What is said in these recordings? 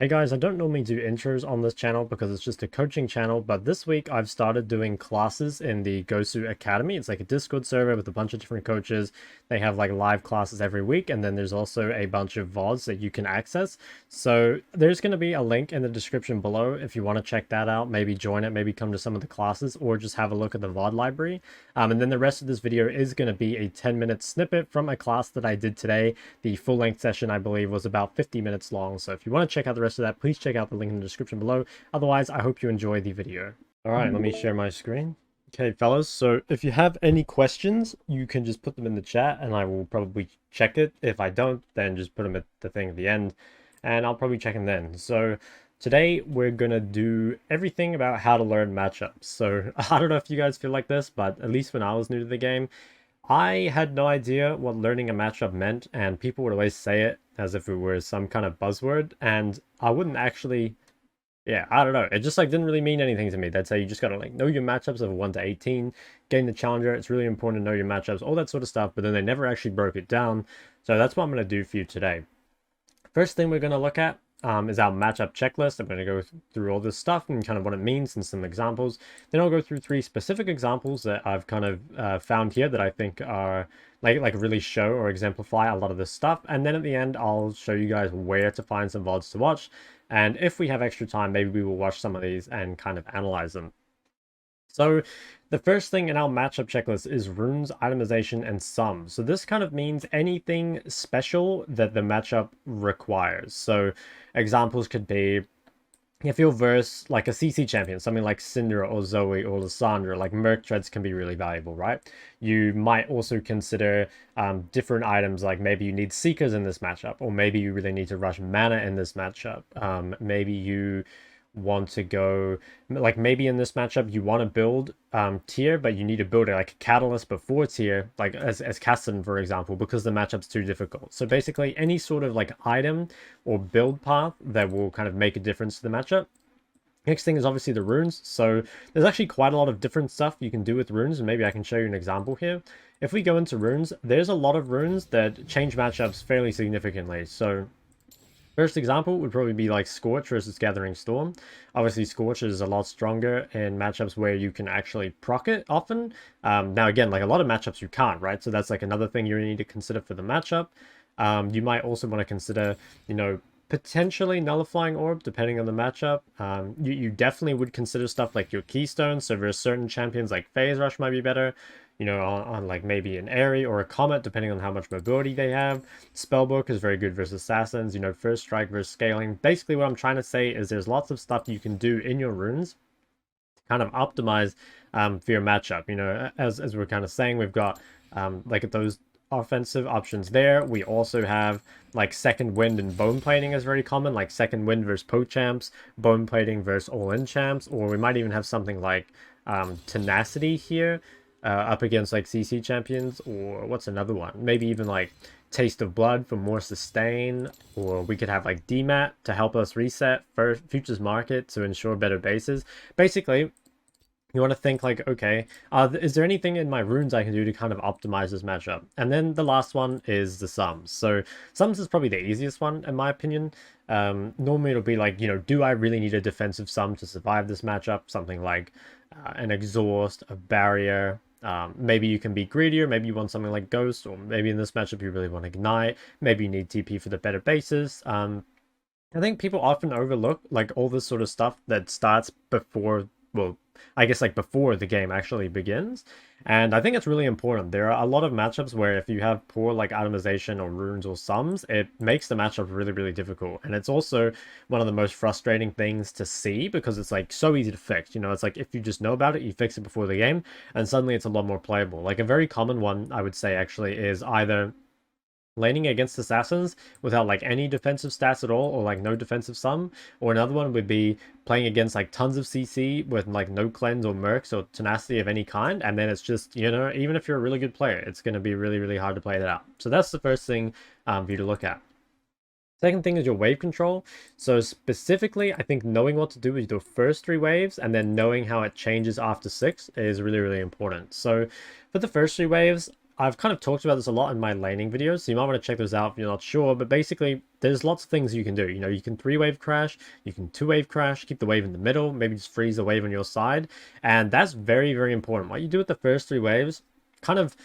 Hey guys, I don't normally do intros on this channel because it's just a coaching channel, but this week I've started doing classes in the Gosu Academy. It's like a Discord server with a bunch of different coaches. They have like live classes every week, and then there's also a bunch of VODs that you can access. So there's going to be a link in the description below if you want to check that out, maybe join it, maybe come to some of the classes, or just have a look at the VOD library. And then the rest of this video is going to be a 10-minute snippet from a class that I did today. The full-length session, I believe, was about 50 minutes long. So if you want to check out the rest of that, please check out the link in the description below. Otherwise, I hope you enjoy the video. All right, let me share my screen. Okay, fellas, so if you have any questions, you can just put them in the chat and I will probably check it. If I don't, then just put them at the thing at the end and I'll probably check them then. So today we're gonna do everything about how to learn matchups. So I don't know if you guys feel like this, but at least when I was new to the game, I had no idea what learning a matchup meant, and people would always say it as if it were some kind of buzzword, and I wouldn't actually, yeah, I don't know. It just like didn't really mean anything to me. They'd say you just gotta like know your matchups of 1 to 18, gain the challenger. It's really important to know your matchups, all that sort of stuff, but then they never actually broke it down. So that's what I'm gonna do for you today. First thing we're gonna look at is our matchup checklist. I'm going to go through all this stuff and kind of what it means and some examples. Then I'll go through 3 specific examples that I've kind of found here that I think are like really show or exemplify a lot of this stuff. And then at the end, I'll show you guys where to find some VODs to watch. And if we have extra time, maybe we will watch some of these and kind of analyze them. So the first thing in our matchup checklist is runes, itemization, and sum. So this kind of means anything special that the matchup requires. So examples could be if you'll verse like a CC champion, something like Syndra or Zoe or Lysandra, like Merc Treads can be really valuable, right? You might also consider different items, like maybe you need Seekers in this matchup, or maybe you really need to rush mana in this matchup. Maybe you want to go like maybe in this matchup you want to build tier, but you need to build it like a catalyst before tier, like as Kasten, for example, because the matchup's too difficult. So basically any sort of like item or build path that will kind of make a difference to the matchup. Next thing is obviously the runes. So there's actually quite a lot of different stuff you can do with runes, and maybe I can show you an example here. If we go into runes, there's a lot of runes that change matchups fairly significantly. So first example would probably be like Scorch versus Gathering Storm. Obviously, Scorch is a lot stronger in matchups where you can actually proc it often. Now, again, like a lot of matchups you can't, right? So that's like another thing you need to consider for the matchup. You might also want to consider, you know, potentially nullifying orb depending on the matchup. You definitely would consider stuff like your keystone. So there's certain champions like Phase Rush might be better, you know, on like maybe an Airy or a Comet, depending on how much mobility they have. Spellbook is very good versus Assassins, you know, First Strike versus Scaling. Basically, what I'm trying to say is there's lots of stuff you can do in your runes to kind of optimize for your matchup. You know, as we're kind of saying, we've got like those offensive options there. We also have like Second Wind and Bone Plating is very common, like Second Wind versus Poke Champs, Bone Plating versus All-In Champs, or we might even have something like Tenacity here, up against like CC champions, or what's another one? Maybe even like Taste of Blood for more sustain, or we could have like DMAT to help us reset for Futures Market to ensure better bases. Basically, you want to think like, okay, is there anything in my runes I can do to kind of optimize this matchup? And then the last one is the sums. So sums is probably the easiest one in my opinion. Normally it'll be like, you know, do I really need a defensive sum to survive this matchup? Something like an exhaust, a barrier. Maybe you can be greedier, maybe you want something like Ghost, or maybe in this matchup you really want Ignite, maybe you need TP for the better bases. I think people often overlook like all this sort of stuff that starts before, well, I guess like before the game actually begins. And I think it's really important. There are a lot of matchups where if you have poor like itemization or runes or sums, it makes the matchup really, really difficult. And it's also one of the most frustrating things to see because it's like so easy to fix. You know, it's like if you just know about it, you fix it before the game, and suddenly it's a lot more playable. Like a very common one, I would say actually, is either laning against assassins without like any defensive stats at all, or like no defensive sum, or another one would be playing against like tons of CC with like no cleanse or mercs or tenacity of any kind, and then it's just, you know, even if you're a really good player, it's going to be really, really hard to play that out. So that's the first thing for you to look at. Second thing is your wave control. So specifically, I think knowing what to do with your first 3 waves and then knowing how it changes after 6 is really, really important. So for the first 3 waves, I've kind of talked about this a lot in my laning videos, so you might want to check those out if you're not sure. But basically, there's lots of things you can do. You know, you can 3-wave crash, you can 2-wave crash, keep the wave in the middle, maybe just freeze the wave on your side. And that's very, very important. What you do with the first 3 waves kind of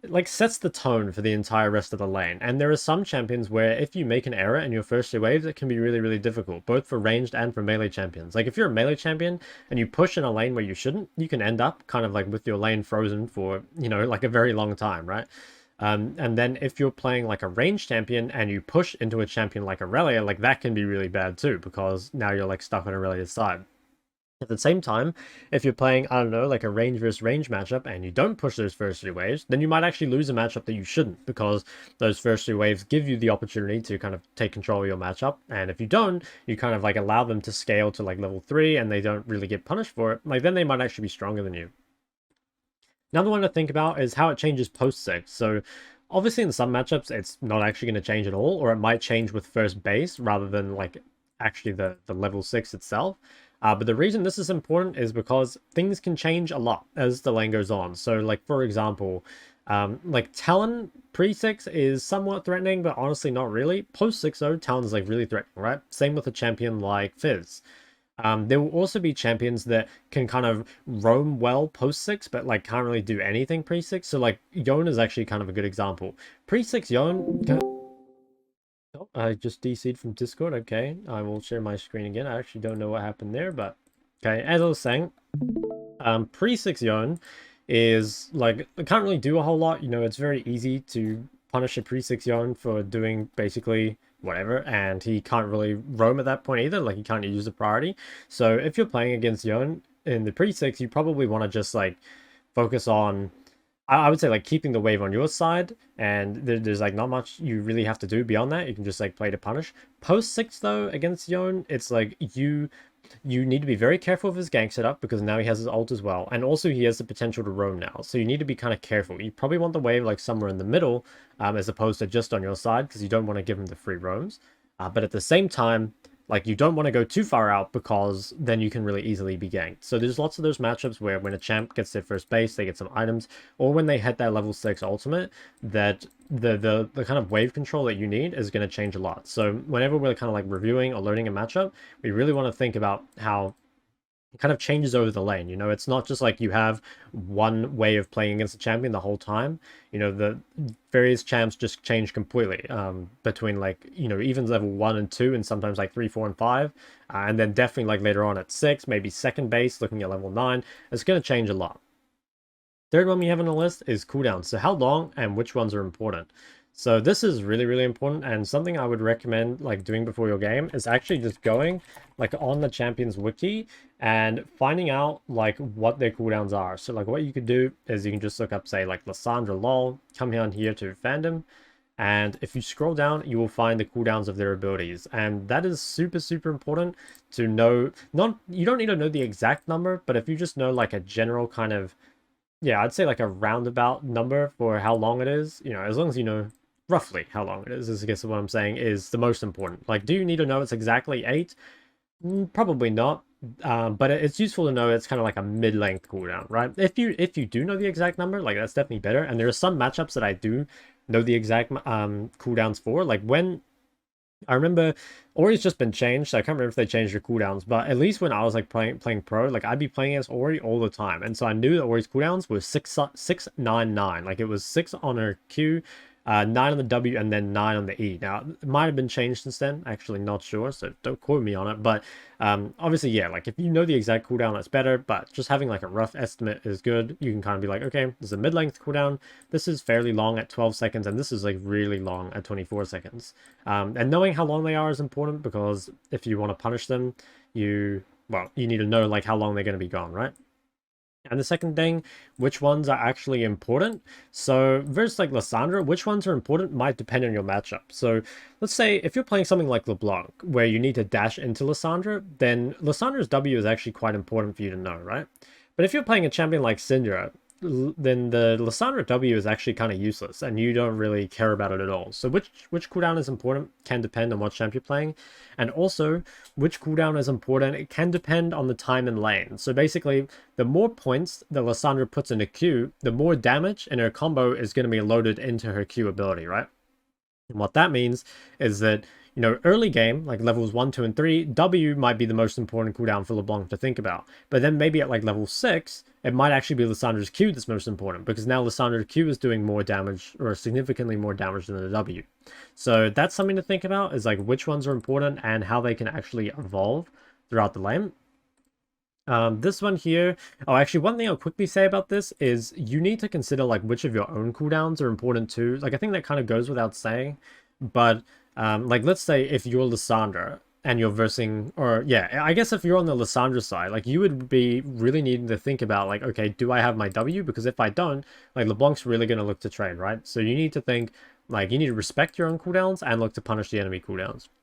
like sets the tone for the entire rest of the lane. And there are some champions where if you make an error in your first 3 waves, it can be really, really difficult, both for ranged and for melee champions. Like if you're a melee champion and you push in a lane where you shouldn't, you can end up kind of like with your lane frozen for, you know, like a very long time, right? And then if you're playing like a ranged champion and you push into a champion like Aurelia, like that can be really bad too, because now you're like stuck on Aurelia's side. At the same time, if you're playing, I don't know, like a range versus range matchup and you don't push those first 3 waves, then you might actually lose a matchup that you shouldn't, because those first 3 waves give you the opportunity to kind of take control of your matchup. And if you don't, you kind of like allow them to scale to like level 3 and they don't really get punished for it, like then they might actually be stronger than you. Another one to think about is how it changes post 6. So obviously in some matchups, it's not actually going to change at all, or it might change with first base rather than like actually the level 6 itself. But the reason this is important is because things can change a lot as the lane goes on. So, like, for example, like Talon pre-6 is somewhat threatening, but honestly not really. Post-6 though, Talon is like really threatening, right? Same with a champion like Fizz. There will also be champions that can kind of roam well post-6, but like can't really do anything pre-6. So like Yone is actually kind of a good example. Pre-6 Yone... Oh, I just DC'd from Discord. Okay, I will share my screen again. I actually don't know what happened there, but okay. As I was saying, pre-6 Yone is like, it can't really do a whole lot. You know, it's very easy to punish a pre-6 Yone for doing basically whatever, and he can't really roam at that point either. Like, he can't use a priority. So if you're playing against Yone in the pre-6, you probably want to just like focus on, I would say, like keeping the wave on your side, and there's like not much you really have to do beyond that. You can just like play to punish. Post 6 though against Yone, it's like you need to be very careful of his gank setup, because now he has his ult as well, and also he has the potential to roam now. So you need to be kind of careful. You probably want the wave like somewhere in the middle, as opposed to just on your side, because you don't want to give him the free roams. But at the same time, like, you don't want to go too far out, because then you can really easily be ganked. So there's lots of those matchups where when a champ gets their first base, they get some items, or when they hit that level 6 ultimate, that the kind of wave control that you need is going to change a lot. So whenever we're kind of like reviewing or learning a matchup, we really want to think about how it kind of changes over the lane. You know, it's not just like you have one way of playing against a champion the whole time. You know, the various champs just change completely between like, you know, even level 1 and 2, and sometimes like 3, 4, and 5. And then definitely like later on at 6, maybe second base, looking at level 9. It's going to change a lot. Third one we have on the list is cooldowns. So how long and which ones are important. So this is really, really important, and something I would recommend like doing before your game is actually just going like on the champions wiki and finding out like what their cooldowns are. So like what you could do is you can just look up, say, like Lissandra lol, come down here to fandom, and if you scroll down, you will find the cooldowns of their abilities. And that is super, super important to know. You don't need to know the exact number, but if you just know like a general kind of, yeah, I'd say like a roundabout number for how long it is, you know, as long as you know roughly how long it is I guess what I'm saying is the most important. Like, do you need to know it's exactly 8? Probably not. But it's useful to know it's kind of like a mid-length cooldown, right? If you do know the exact number, like that's definitely better. And there are some matchups that I do know the exact cooldowns for. Like when I remember Ori's just been changed, so I can't remember if they changed their cooldowns, but at least when I was like playing pro, like I'd be playing as Ori all the time, and so I knew that Ori's cooldowns was 699. Like it was 6 on her Q, 9 on the W, and then 9 on the E. Now, it might have been changed since then, actually not sure, so don't quote me on it, but obviously, yeah, like if you know the exact cooldown, that's better, but just having like a rough estimate is good. You can kind of be like, okay, this is a mid-length cooldown, this is fairly long at 12 seconds, and this is like really long at 24 seconds. And knowing how long they are is important, because if you want to punish them, you need to know like how long they're going to be gone, right? And the second thing, which ones are actually important. So versus like Lissandra, which ones are important might depend on your matchup. So let's say if you're playing something like LeBlanc, where you need to dash into Lissandra, then Lissandra's W is actually quite important for you to know, right? But if you're playing a champion like Syndra, then the Lissandra W is actually kind of useless, and you don't really care about it at all. So which cooldown is important can depend on what champ you're playing, and also which cooldown is important, it can depend on the time in lane. So basically, the more points that Lissandra puts in a Q, the more damage in her combo is going to be loaded into her Q ability, right? And what that means is that, you know, early game, like levels 1, 2, and 3, W might be the most important cooldown for LeBlanc to think about. But then maybe at like level 6, it might actually be Lissandra's Q that's most important, because now Lissandra's Q is doing more damage, or significantly more damage than the W. So that's something to think about, is like which ones are important and how they can actually evolve throughout the lane. This one here, oh, actually, one thing I'll quickly say about this is you need to consider like which of your own cooldowns are important too. Like, I think that kind of goes without saying, but like, let's say if you're Lissandra and you're versing, or yeah, I guess if you're on the Lissandra side, like, you would be really needing to think about like, okay, do I have my W? Because if I don't, like, LeBlanc's really going to look to trade, right? So you need to think, like, you need to respect your own cooldowns and look to punish the enemy cooldowns.